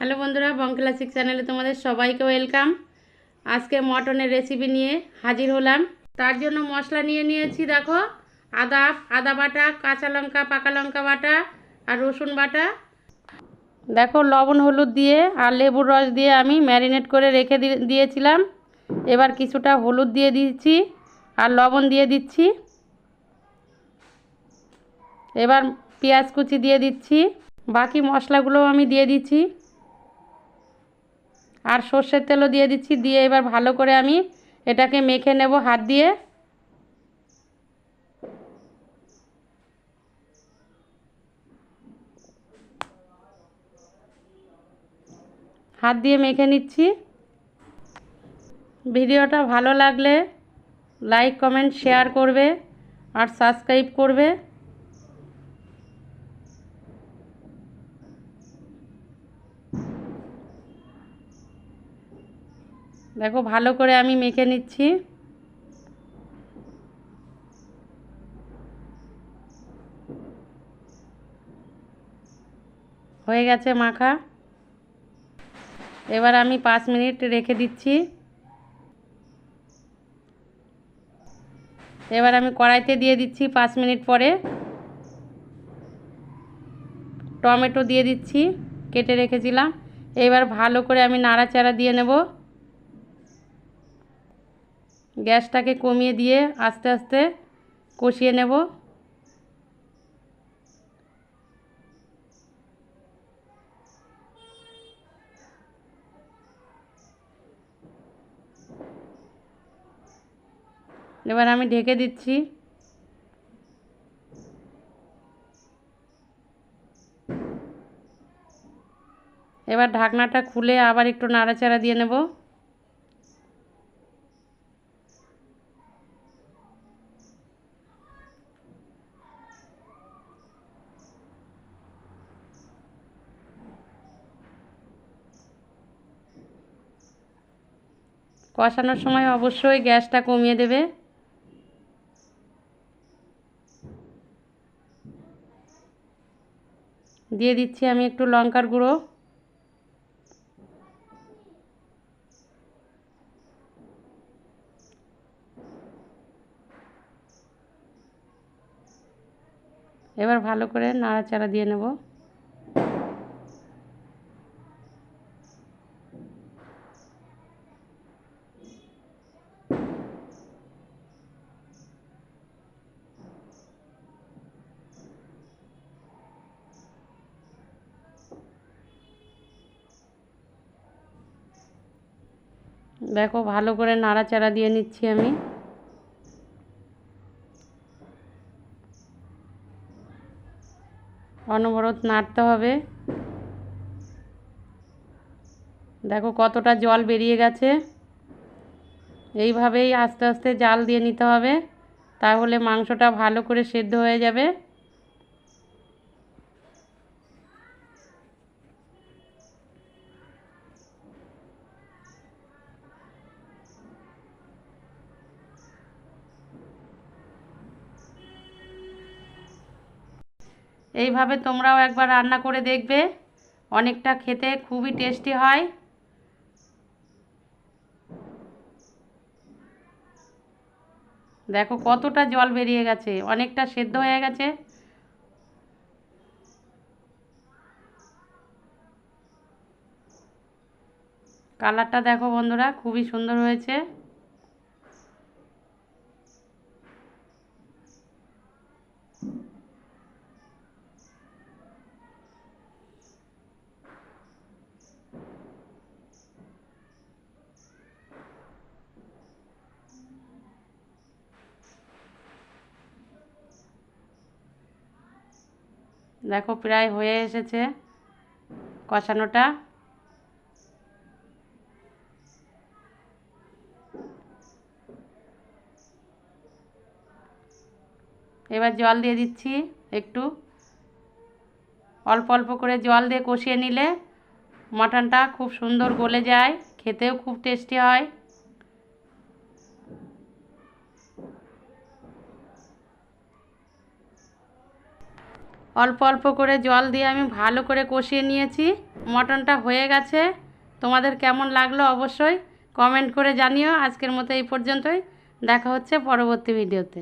Hello বন্ধুরা, বং classic চ্যানেলে তোমাদের সবাইকে ওয়েলকাম। আজকে মটনের রেসিপি নিয়ে হাজির হলাম। তার জন্য মশলা নিয়ে নিয়েছি, দেখো, আদা বাটা, কাঁচা লঙ্কা, পাকা লঙ্কা বাটা আর রসুন বাটা। দেখো, লবণ হলুদ দিয়ে আর লেবুর রস দিয়ে আমি ম্যারিনেট করে রেখে দিয়েছিলাম। এবার কিছুটা হলুদ দিয়ে দিচ্ছি আর লবণ দিয়ে দিচ্ছি। এবার পেঁয়াজ কুচি দিয়ে দিচ্ছি, বাকি মশলাগুলোও আমি দিয়ে দিচ্ছি আর সর্ষের তেলও দিয়ে দিচ্ছি। দিয়ে এবার ভালো করে আমি এটাকে মেখে নেব হাত দিয়ে। হাত দিয়ে মেখে নিচ্ছি। ভিডিওটা ভালো লাগলে লাইক কমেন্ট শেয়ার করবে আর সাবস্ক্রাইব করবে। দেখো, ভালো করে আমি মেখে নিচ্ছি। হয়ে গেছে মাখা। এবার আমি 5 মিনিট রেখে দিচ্ছি। এবার আমি কড়াইতে দিয়ে দিচ্ছি 5 মিনিট পরে। টমেটো দিয়ে দিচ্ছি, কেটে রেখেছিলাম। এবার ভালো করে আমি নাড়াচাড়া দিয়ে নেব। গ্যাসটাকে কমিয়ে দিয়ে আস্তে আস্তে কষিয়ে নেব। এবার আমি ঢেকে দিচ্ছি। এবার ঢাকনাটা খুলে আবার একটু নাড়াচাড়া দিয়ে নেব। কষানোর সময় অবশ্যই গ্যাসটা কমিয়ে দেবে। দিয়ে দিচ্ছি আমি একটু লঙ্কার গুঁড়ো। এবার ভালো করে নাড়াচাড়া দিয়ে নেব। দেখো, ভালো করে নাড়াচাড়া দিয়ে নিচ্ছি আমি। অনবরত নাড়তে হবে। দেখো কতটা জল বেরিয়ে গেছে। এইভাবেই আস্তে আস্তে জাল দিয়ে নিতে হবে, তাহলে মাংসটা ভালো করে সেদ্ধ হয়ে যাবে। এইভাবে তোমরাও একবার রান্না করে দেখবে, অনেকটা খেতে খুবই টেস্টি হয়। দেখো কতটা জল বেরিয়ে গেছে, অনেকটা সেদ্ধ হয়ে গেছে। কালারটা দেখো বন্ধুরা, খুবই সুন্দর হয়েছে। দেখো প্রায় হয়ে এসেছে কষানোটা। এবার জল দিয়ে দিচ্ছি একটু। অল্প অল্প করে জল দিয়ে কষিয়ে নিলে মাটনটা খুব সুন্দর গলে যায়, খেতেও খুব টেস্টি হয়। অল্প অল্প করে জল দিয়ে আমি ভালো করে কষিয়ে নিয়েছি। মটনটা হয়ে গেছে। তোমাদের কেমন লাগলো অবশ্যই কমেন্ট করে জানিও। আজকের মতো এই পর্যন্তই, দেখা হচ্ছে পরবর্তী ভিডিওতে।